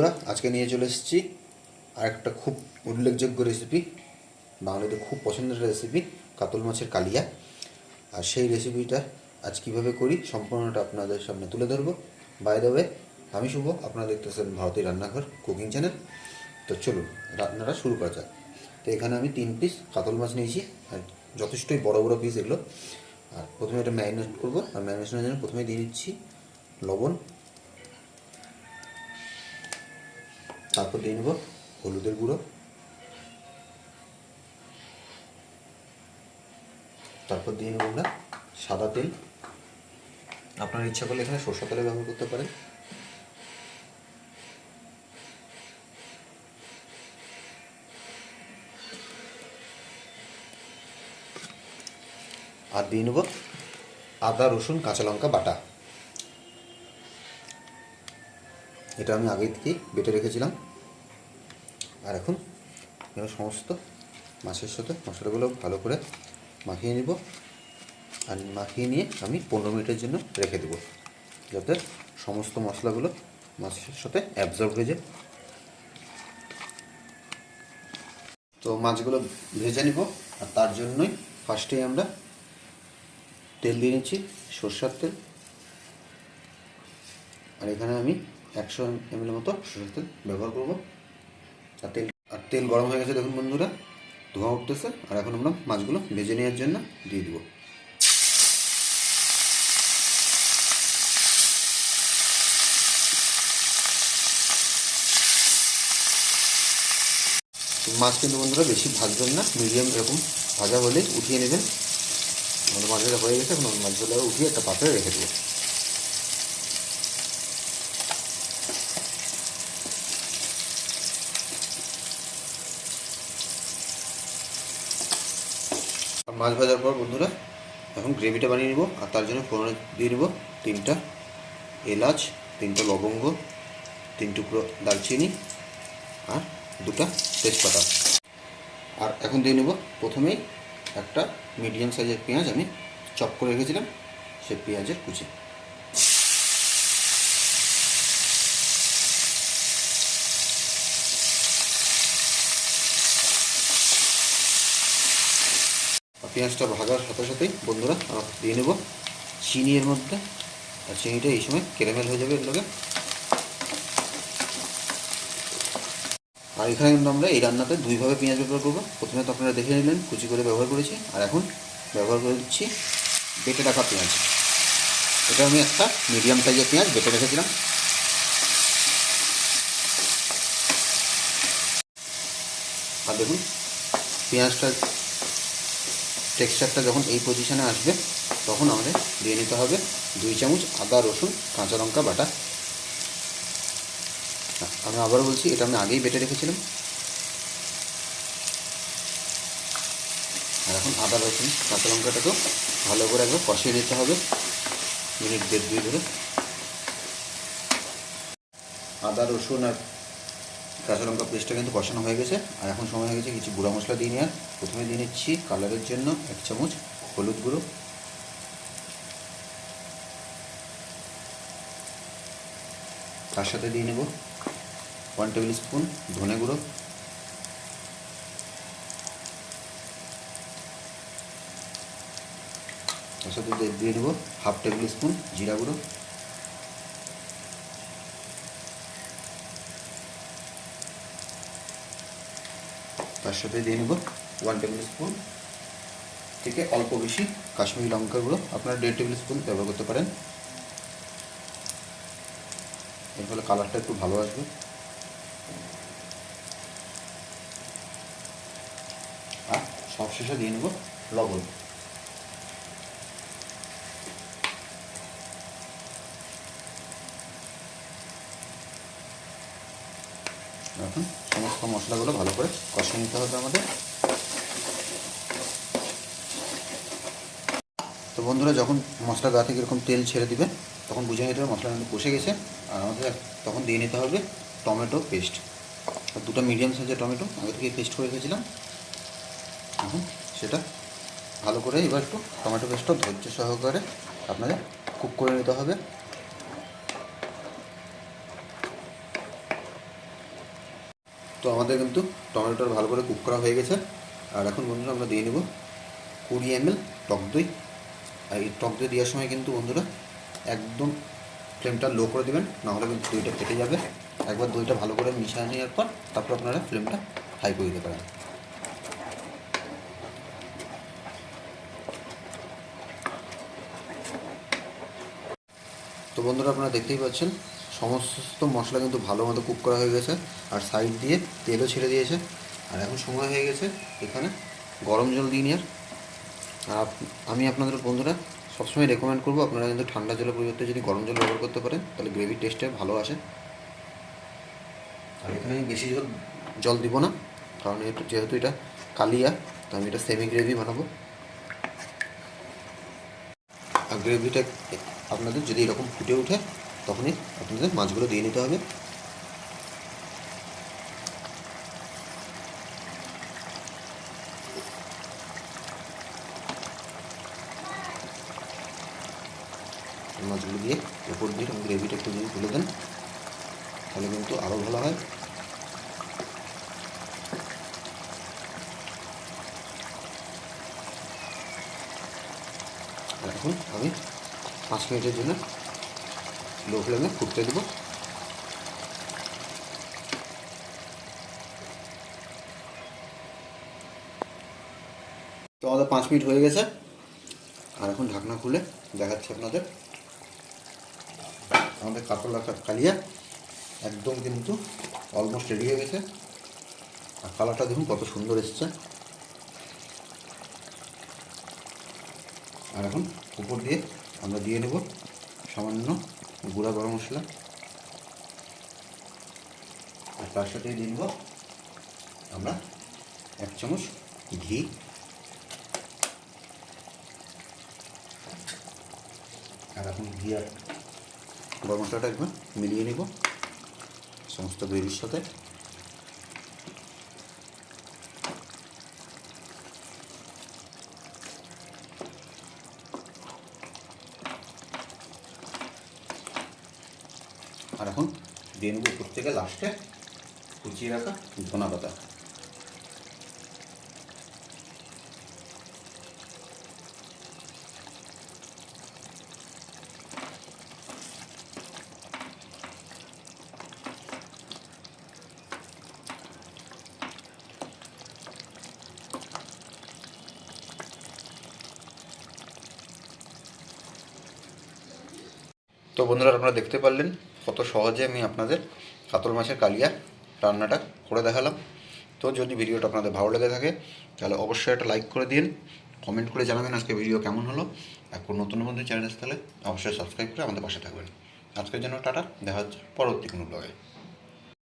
বন্ধুরা, আজকে নিয়ে চলে এসেছি আর একটা খুব উল্লেখযোগ্য রেসিপি, বাঙালিদের খুব পছন্দের রেসিপি কাতল মাছের কালিয়া। আর সেই রেসিপিটা আজ কীভাবে করি সম্পূর্ণটা আপনাদের সামনে তুলে ধরবো। বাই দ্য ওয়ে, আমি শুভ, আপনারা দেখতেছেন ভারতীয় রান্নাঘর কুকিং চ্যানেল। তো চলুন রান্নাটা শুরু করা যাক। তো এখানে আমি 3 পিস কাতল মাছ নিয়েছি, আর যথেষ্টই বড় বড় পিস এগুলো। আর প্রথমে এটা ম্যারিনেট করবো, আর ম্যারিনেশনের জন্য প্রথমে দিয়ে দিচ্ছি লবণ, তারপর দিয়ে নেব হলুদের গুঁড়ো, তারপর দিয়ে নেব আমরা সাদা তেল। আপনার ইচ্ছা করলে এখানে সরষের তেল ব্যবহার করতে পারেন। আর দিয়ে নেব আদা রসুন কাঁচা লঙ্কা বাটা। এটা আমি আগে থেকেই বেটে রেখেছিলাম। আর এখন এবার সমস্ত মাছের সাথে মশলাগুলো ভালো করে মাখিয়ে নেব। আর মাখিয়ে নিয়ে আমি 15 মিনিটের জন্য রেখে দেবো, যাতে সমস্ত মশলাগুলো মাছের সাথে অ্যাবজর্ব হয়ে যায়। তো মাছগুলো ভেজে নিব, আর তার জন্যই ফার্স্টেই আমরা তেল দিয়ে নিচ্ছি, সরষের তেল। আর এখানে আমি 100 ml মতো সরষের তেল ব্যবহার করব। আর তেল গরম হয়ে গেছে, দেখুন বন্ধুরা, ধোঁয়া উঠতেছে। আর এখন আমরা মাছগুলো ভেজে নেওয়ার জন্য দিয়ে দেবো। মাছ কিন্তু বন্ধুরা বেশি ভাজবেন না, মিডিয়াম এরকম ভাজা হলেই উঠিয়ে নেবেন। আমাদের মাছগুলো হয়ে গেছে, এখন মাছগুলো উঠিয়ে একটা পাত্রে রেখে দেবো। মাছ ভাজার পর বন্ধুরা এখন গ্রেভিটা বানিয়ে নেব। আর তার জন্য ফোড়নে দিয়ে নেব 3টা এলাচ, 3টা লবঙ্গ, 3 টুকরো দারচিনি, আর 2টা তেজপাতা। আর এখন দিয়ে নেব প্রথমেই একটা মিডিয়াম সাইজের পেঁয়াজ, আমি চপ করে রেখেছিলাম, সেই পেঁয়াজের কুচি। পেঁয়াজটা ভাজার সাথে সাথেই বন্ধুরা আমরা দিয়ে নেব চিনি এর মধ্যে। আর চিনিটা এই সময় ক্যারামেল হয়ে যাবে এগুলোকে। আর এখানে কিন্তু আমরা এই রান্নাতে দুইভাবে পেঁয়াজ ব্যবহার করবো। প্রথমে তো আপনারা দেখে নিলেন কুচি করে ব্যবহার করেছি, আর এখন ব্যবহার করে দিচ্ছি বেটে রাখা পেঁয়াজ। এটা আমি একটা মিডিয়াম সাইজের পেঁয়াজ বেটে রেখেছিলাম। আর দেখুন পেঁয়াজটা টেক্সচারটা যখন এই পজিশানে আসবে, তখন আমাদের দিয়ে নিতে হবে 2 চামচ আদা রসুন কাঁচা লঙ্কা বাটা। আমি আবারও বলছি, এটা আমি আগেই বেটে রেখেছিলাম। আর এখন আদা রসুন কাঁচা লঙ্কাটাকেও ভালো করে একবার কষিয়ে নিতে হবে, মিনিট 1.5-2 ধরে। আদা রসুন আর কাঁচা লঙ্কা পেস্টটা কিন্তু কষানো হয়ে গেছে। আর এখন সময় হয়ে গেছে কিছু গুঁড়া মশলা দিয়ে নেওয়ার। প্রথমে দিয়ে নিচ্ছি কালারের জন্য 1 চামচ হলুদ গুঁড়ো, তার সাথে দিয়ে নেব 1 টেবিল স্পুন ধনে গুঁড়ো, তার সাথে দিয়ে নেব 1/2 টেবিল স্পুন জিরা গুঁড়ো, তার সাথে দিয়ে নেব 1 টেবিল স্পুন থেকে অল্প বেশি কাশ্মীরি লঙ্কা গুঁড়ো। আপনারা 1.5 টেবিল স্পুন ব্যবহার করতে পারেন, এর ফলে কালারটা একটু ভালো আসবে। আর সবশেষে দিয়ে নেব লবণ। এখন সমস্ত মশলাগুলো ভালো করে কষিয়ে নিতে হবে আমাদের। তো বন্ধুরা, যখন মশলা গা থেকে এরকম তেল ছেড়ে দিবে, তখন বুঝে নিতে হবে মশলা কিন্তু কষে গেছে। আর আমাদের তখন দিয়ে নিতে হবে টমেটো পেস্ট। 2টা মিডিয়াম সাইজের টমেটো আগে থেকে পেস্ট করে রেখেছিলাম। এখন সেটা ভালো করে এবার একটু টমেটো পেস্টটা ধৈর্য সহকারে আপনাদের কুক করে নিতে হবে। তো আমাদের কিন্তু টমেটোটা ভালো করে কুক করা হয়ে গেছে। আর এখন বন্ধুরা আমরা দিয়ে নেব 20 ml টক দই। আর এই টক দই দেওয়ার সময় কিন্তু বন্ধুরা একদম ফ্লেমটা লো করে দেবেন, নাহলে কিন্তু দইটা ফেটে যাবে। একবার দইটা ভালো করে মিশিয়ে নেওয়ার পর তারপর আপনারা ফ্লেমটা হাই করে দিতে পারেন। তো বন্ধুরা আপনারা দেখতেই পাচ্ছেন সমস্ত মশলা কিন্তু ভালো মতো কুক করা হয়ে গেছে, আর সাইড দিয়ে তেলও ছেড়ে দিয়েছে। আর এখন সময় হয়ে গেছে এখানে গরম জল দিয়ে নেওয়ার। আর আমি আপনাদের বন্ধুরা সবসময় রেকমেন্ড করবো আপনারা কিন্তু ঠান্ডা জলের পরিবর্তে যদি গরম জল ব্যবহার করতে পারেন তাহলে গ্রেভির টেস্টটা ভালো আসে। আর এখানে আমি বেশি জল দিব না, কারণ যেহেতু এটা কালিয়া, তো আমি এটা সেমি গ্রেভি বানাবো। আর গ্রেভিটা আপনাদের যদি এরকম ফুটে ওঠে তখনই আপনাদের মাছগুলো দিয়ে নিতে হবে। মাছগুলো দিয়ে উপর দিয়ে গ্রেভিটা একটু যদি তুলে দেন তাহলে কিন্তু আরও ভালো হয়। এখন আমি 5 মিনিটের জন্য লো ফ্লেমে ফুটতে দেবো। তো আমাদের 5 মিনিট হয়ে গেছে। আর এখন ঢাকনা খুলে দেখাচ্ছি আপনাদের আমাদের কাতলা কালিয়া একদম কিন্তু অলমোস্ট রেডি হয়ে গেছে। আর কালারটা দেখুন কত সুন্দর এসছে। আর এখন উপর দিয়ে আমরা দিয়ে নেব সামান্য গুঁড়া গরম মশলা, আর তার সাথে দিয়ে নেব আমরা 1 চামচ ঘি। আর এখন ঘি আর গরম মশলাটা একবার মিলিয়ে নেব সমস্ত গ্রেভির সাথে। আর এখন দিয়ে নেব উপর থেকে লাস্টে কুচিয়ে রাখা ধনা পাতা। তো বন্ধুরা আপনারা দেখতে পারলেন কত সহজে আমি আপনাদের কাতল মাছের কালিয়া রান্নাটা করে দেখালাম। তো যদি ভিডিওটা আপনাদের ভালো লেগে থাকে তাহলে অবশ্যই একটা লাইক করে দিন, কমেন্ট করে জানাবেন আজকে ভিডিও কেমন হলো। আর কোনো নতুন বন্ধু চ্যানেল আসতে হলে অবশ্যই সাবস্ক্রাইব করে আমাদের পাশে থাকবেন। আজকের জন্য টাটা, দেখা হচ্ছে পরবর্তী কোনো ব্লগে।